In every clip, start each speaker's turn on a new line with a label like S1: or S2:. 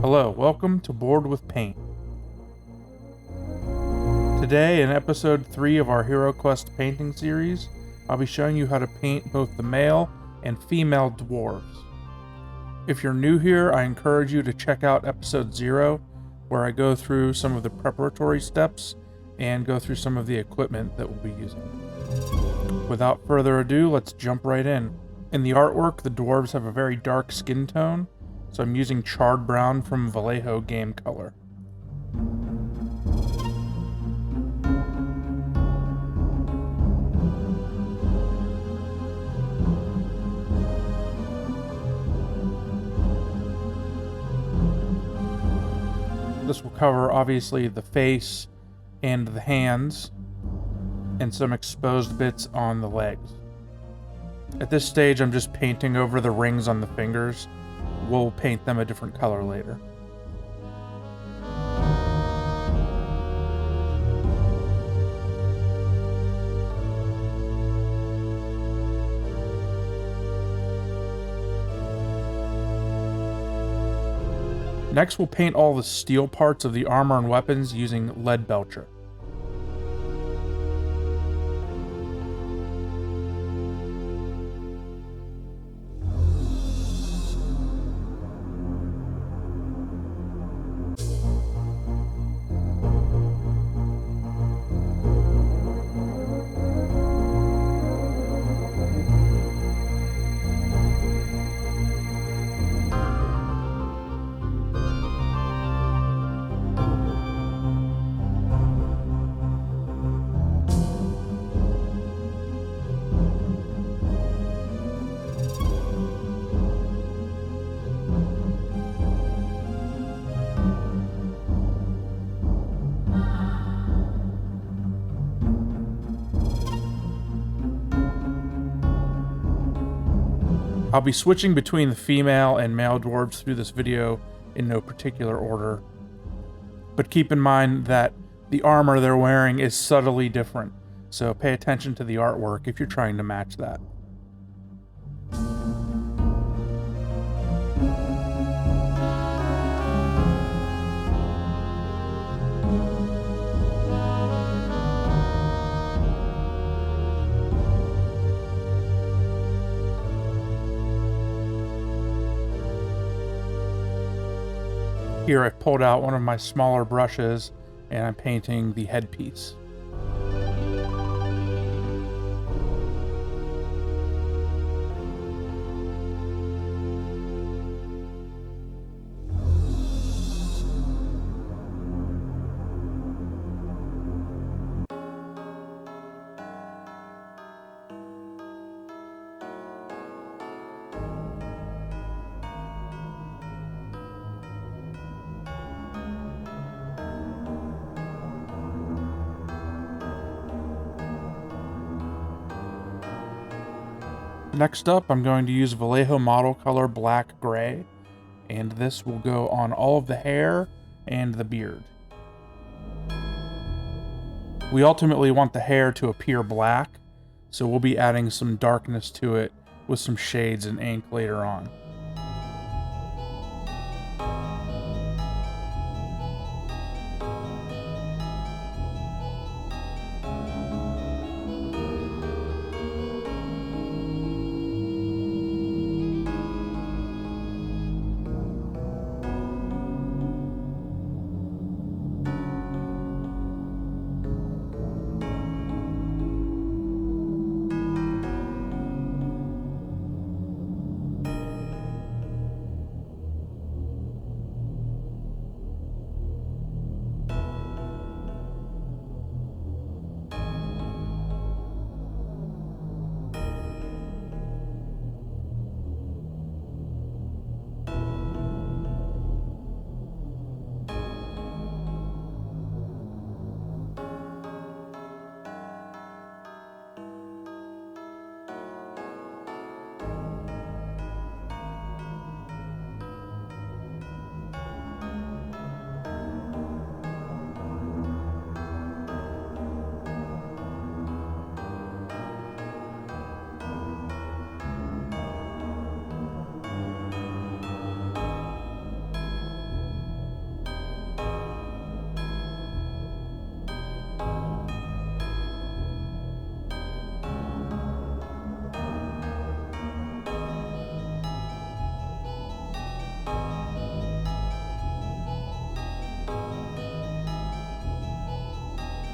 S1: Hello, welcome to Board with Paint. Today, in episode 3 of our HeroQuest painting series, I'll be showing you how to paint both the male and female dwarves. If you're new here, I encourage you to check out episode 0, where I go through some of the preparatory steps and go through some of the equipment that we'll be using. Without further ado, let's jump right in. In the artwork, the dwarves have a very dark skin tone, so I'm using Charred Brown from Vallejo game color. This will cover, obviously, the face and the hands, and some exposed bits on the legs. At this stage, I'm just painting over the rings on the fingers. We'll paint them a different color later. Next, we'll paint all the steel parts of the armor and weapons using Leadbelcher. I'll be switching between the female and male dwarves through this video in no particular order. But keep in mind that the armor they're wearing is subtly different, so pay attention to the artwork if you're trying to match that. Here I've pulled out one of my smaller brushes and I'm painting the headpiece. Next up, I'm going to use Vallejo model color black gray, and this will go on all of the hair and the beard. We ultimately want the hair to appear black, so we'll be adding some darkness to it with some shades and ink later on.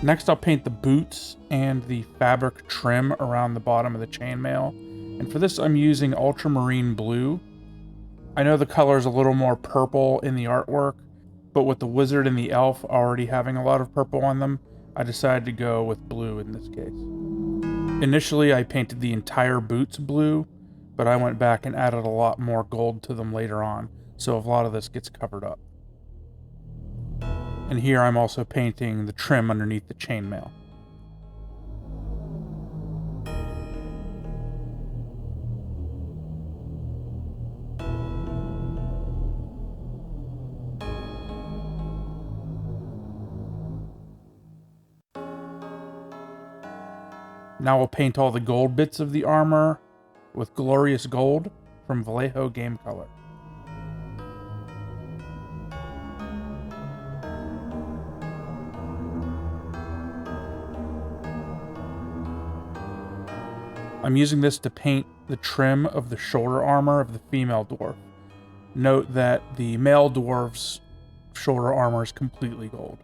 S1: Next, I'll paint the boots and the fabric trim around the bottom of the chainmail. And for this, I'm using Ultramarine Blue. I know the color is a little more purple in the artwork, but with the wizard and the elf already having a lot of purple on them, I decided to go with blue in this case. Initially, I painted the entire boots blue, but I went back and added a lot more gold to them later on, so a lot of this gets covered up. And here I'm also painting the trim underneath the chainmail. Now we'll paint all the gold bits of the armor with Glorious Gold from Vallejo Game Color. I'm using this to paint the trim of the shoulder armor of the female dwarf. Note that the male dwarf's shoulder armor is completely gold.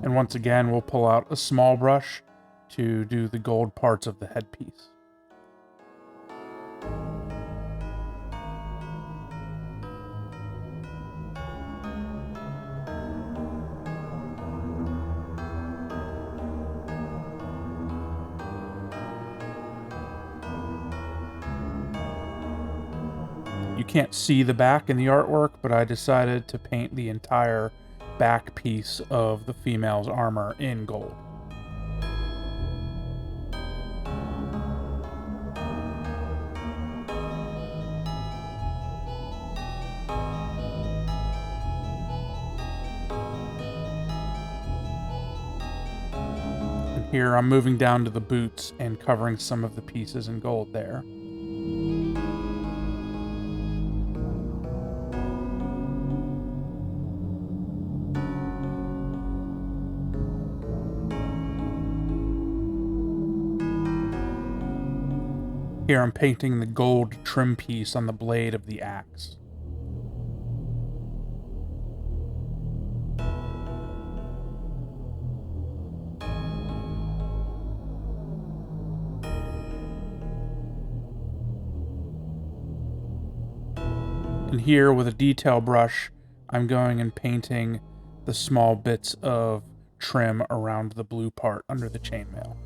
S1: And once again, we'll pull out a small brush to do the gold parts of the headpiece. You can't see the back in the artwork, but I decided to paint the entire back piece of the female's armor in gold. And here I'm moving down to the boots and covering some of the pieces in gold there. Here I'm painting the gold trim piece on the blade of the axe. And here with a detail brush, I'm going and painting the small bits of trim around the blue part under the chainmail.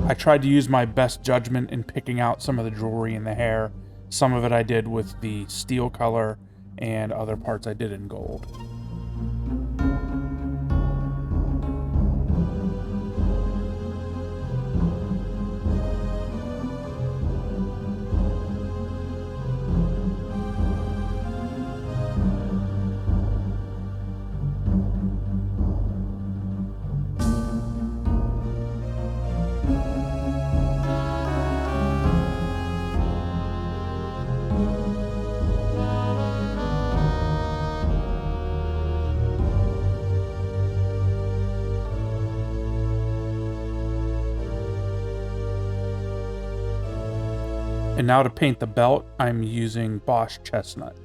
S1: I tried to use my best judgment in picking out some of the jewelry in the hair. Some of it I did with the steel color, and other parts I did in gold. And now to paint the belt, I'm using Bosh Chestnut.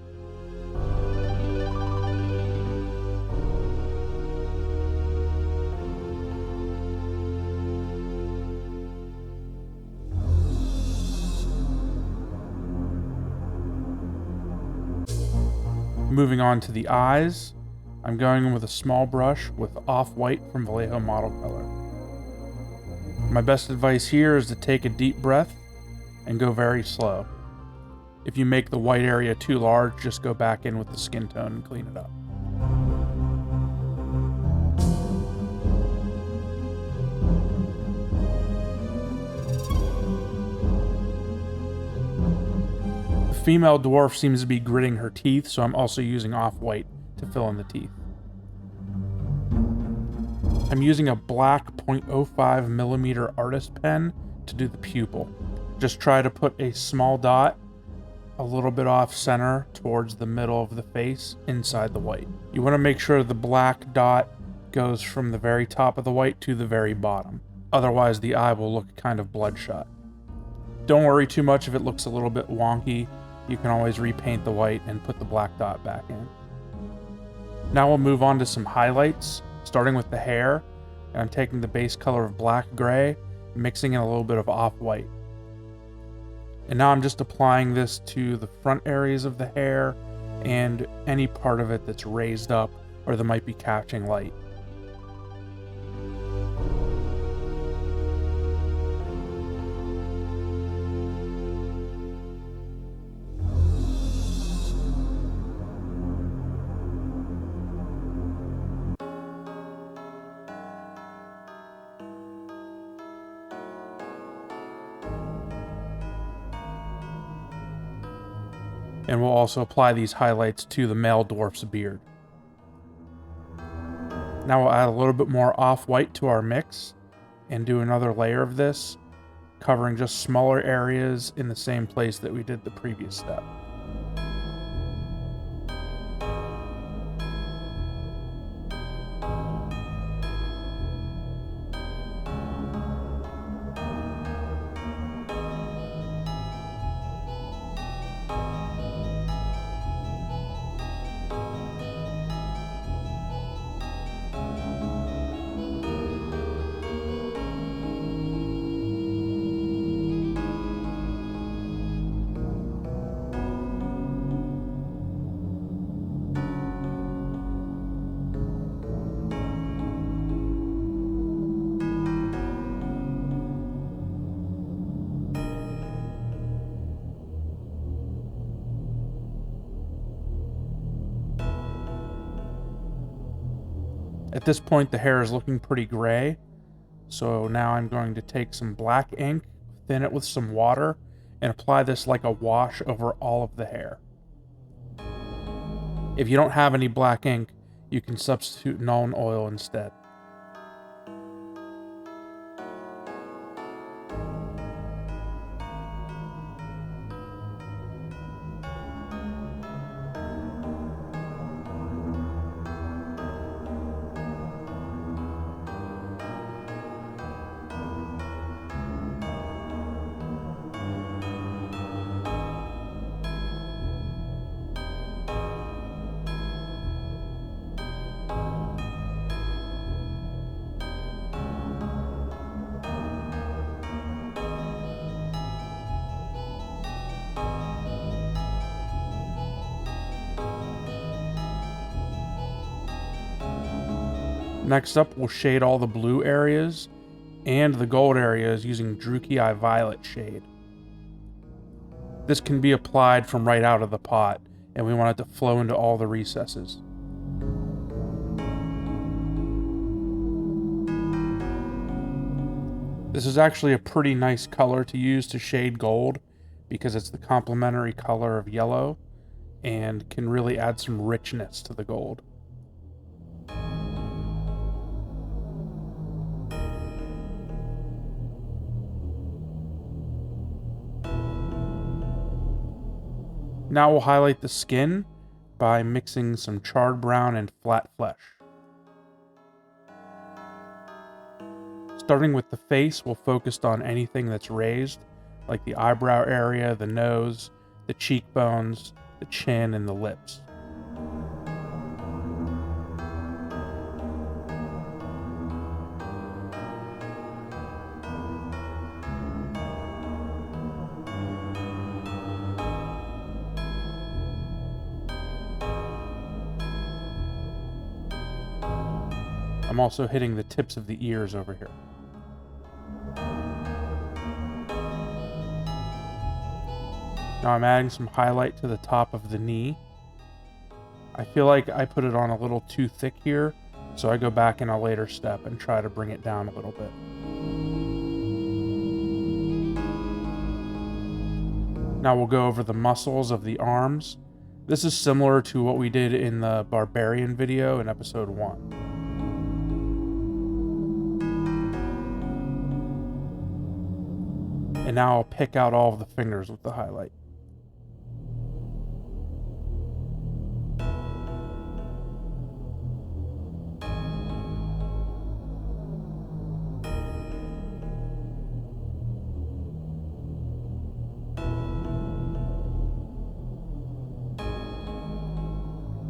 S1: Moving on to the eyes, I'm going in with a small brush with Offwhite from Vallejo Model Color. My best advice here is to take a deep breath and go very slow. If you make the white area too large, just go back in with the skin tone and clean it up. Female dwarf seems to be gritting her teeth, so I'm also using Offwhite to fill in the teeth. I'm using a black 0.05mm artist pen to do the pupil. Just try to put a small dot a little bit off center towards the middle of the face inside the white. You want to make sure the black dot goes from the very top of the white to the very bottom. Otherwise the eye will look kind of bloodshot. Don't worry too much if it looks a little bit wonky. You can always repaint the white and put the black dot back in. Now we'll move on to some highlights, starting with the hair. And I'm taking the base color of black gray, mixing in a little bit of off-white. And now I'm just applying this to the front areas of the hair and any part of it that's raised up or that might be catching light. And we'll also apply these highlights to the male dwarf's beard. Now we'll add a little bit more off-white to our mix and do another layer of this, covering just smaller areas in the same place that we did the previous step. At this point, the hair is looking pretty gray, so now I'm going to take some black ink, thin it with some water, and apply this like a wash over all of the hair. If you don't have any black ink, you can substitute Nuln Oil instead. Next up, we'll shade all the blue areas and the gold areas using Druchii Violet shade. This can be applied from right out of the pot, and we want it to flow into all the recesses. This is actually a pretty nice color to use to shade gold because it's the complementary color of yellow and can really add some richness to the gold. Now we'll highlight the skin by mixing some Charred Brown and Flat Flesh. Starting with the face, we'll focus on anything that's raised, like the eyebrow area, the nose, the cheekbones, the chin, and the lips. I'm also hitting the tips of the ears over here. Now I'm adding some highlight to the top of the knee. I feel like I put it on a little too thick here, so I go back in a later step and try to bring it down a little bit. Now we'll go over the muscles of the arms. This is similar to what we did in the Barbarian video in episode 1. And now I'll pick out all of the fingers with the highlight.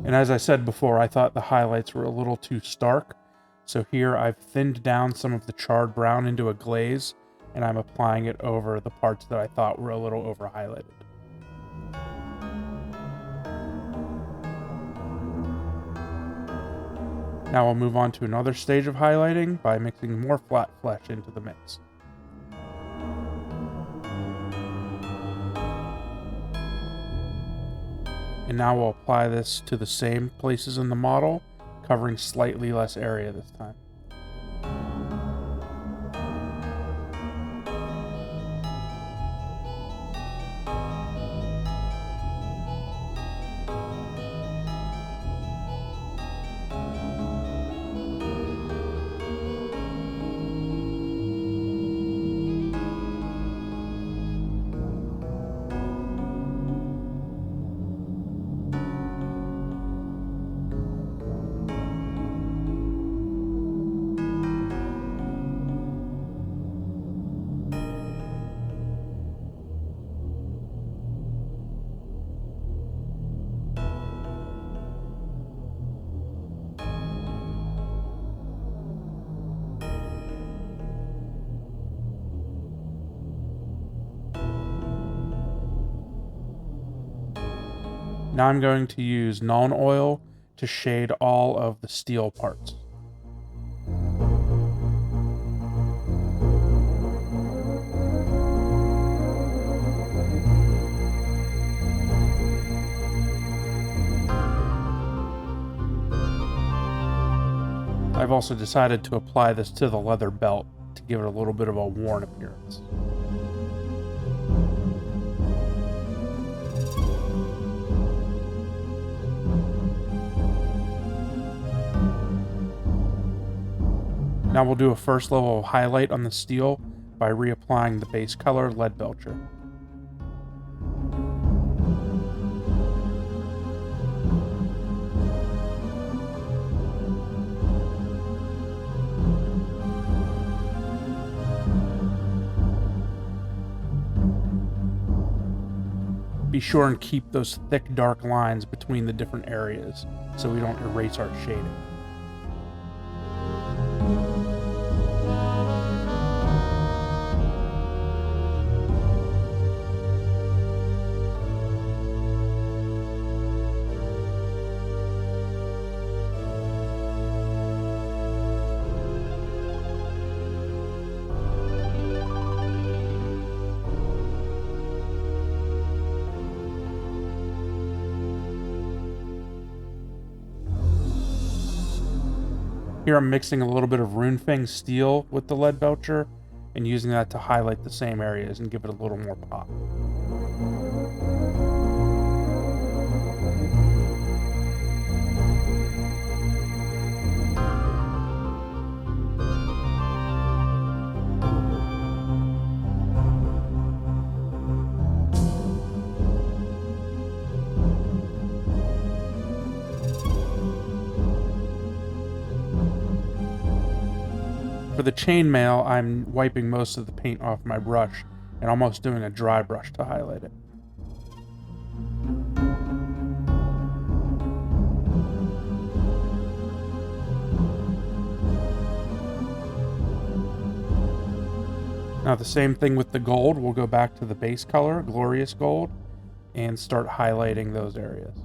S1: And as I said before, I thought the highlights were a little too stark. So here I've thinned down some of the charred brown into a glaze, and I'm applying it over the parts that I thought were a little over highlighted. Now we'll move on to another stage of highlighting by mixing more flat flesh into the mix. And now we'll apply this to the same places in the model, covering slightly less area this time. Now I'm going to use Nuln Oil to shade all of the steel parts. I've also decided to apply this to the leather belt to give it a little bit of a worn appearance. Now we'll do a first level of highlight on the steel by reapplying the base color Leadbelcher. Be sure and keep those thick dark lines between the different areas so we don't erase our shading. Here I'm mixing a little bit of Runefang Steel with the Leadbelcher and using that to highlight the same areas and give it a little more pop. For the chainmail, I'm wiping most of the paint off my brush and almost doing a dry brush to highlight it. Now the same thing with the gold, we'll go back to the base color, Glorious Gold, and start highlighting those areas.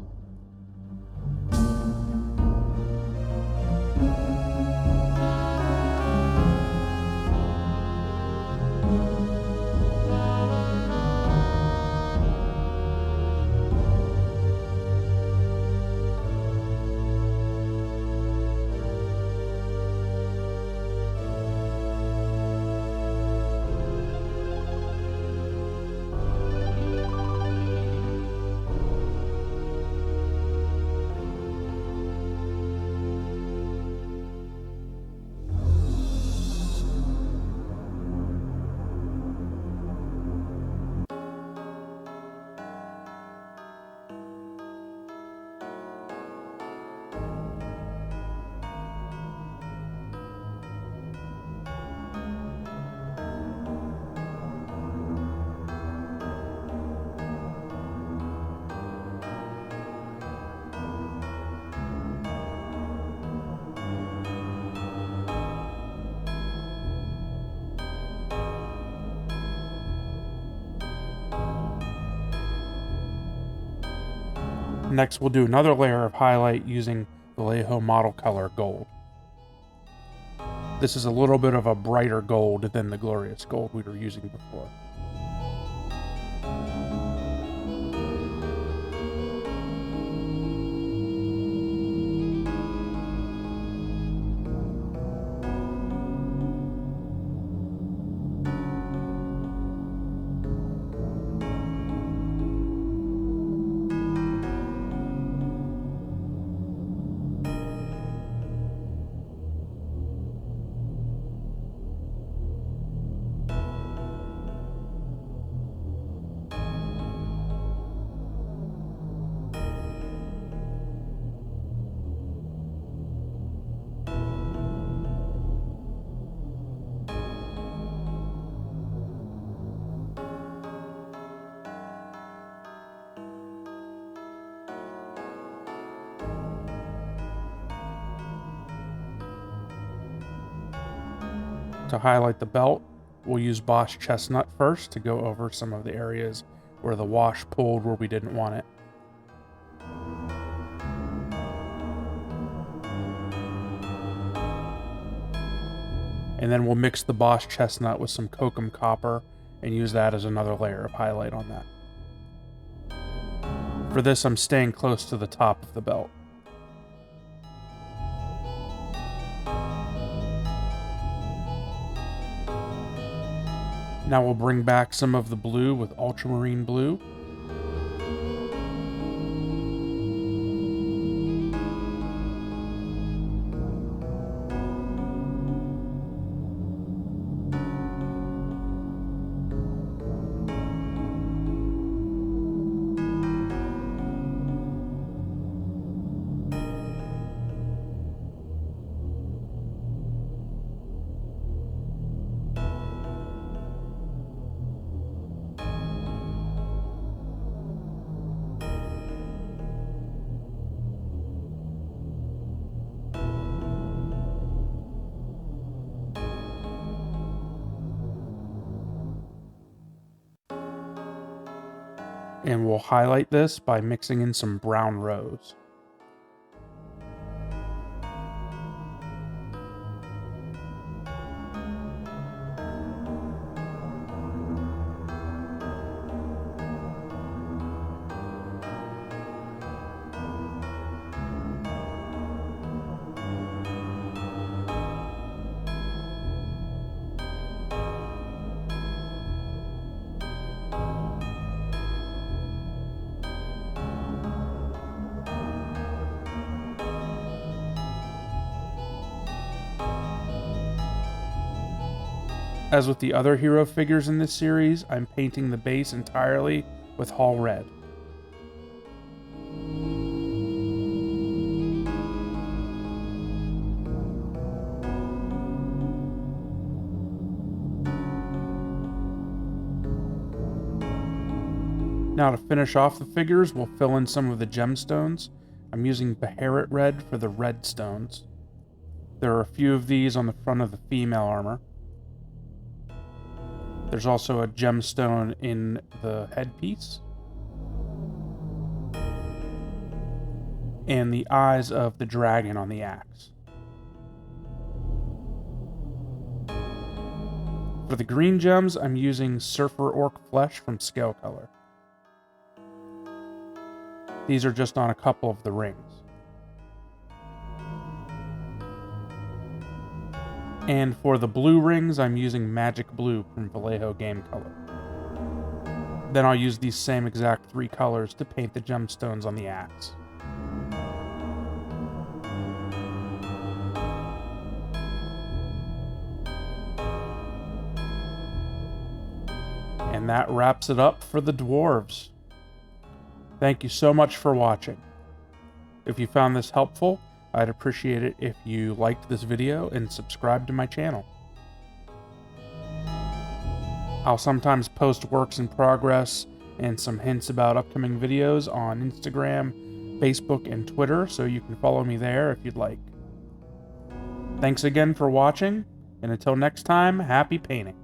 S1: Next, we'll do another layer of highlight using Vallejo Model Color Gold. This is a little bit of a brighter gold than the Glorious Gold we were using before. To highlight the belt, we'll use Bosh Chestnut first to go over some of the areas where the wash pulled where we didn't want it. And then we'll mix the Bosh Chestnut with some Cokum Copper and use that as another layer of highlight on that. For this, I'm staying close to the top of the belt. Now we'll bring back some of the blue with Ultramarine Blue. And we'll highlight this by mixing in some brown rose. As with the other hero figures in this series, I'm painting the base entirely with Hall Red. Now to finish off the figures, we'll fill in some of the gemstones. I'm using Beherit Red for the red stones. There are a few of these on the front of the female armor. There's also a gemstone in the headpiece. And the eyes of the dragon on the axe. For the green gems, I'm using Surfer Orc Flesh from Scalecolor. These are just on a couple of the rings. And for the blue rings, I'm using Magic Blue from Vallejo Game Color. Then I'll use these same exact 3 colors to paint the gemstones on the axe. And that wraps it up for the Dwarves. Thank you so much for watching. If you found this helpful, I'd appreciate it if you liked this video and subscribed to my channel. I'll sometimes post works in progress and some hints about upcoming videos on Instagram, Facebook, and Twitter, so you can follow me there if you'd like. Thanks again for watching, and until next time, happy painting.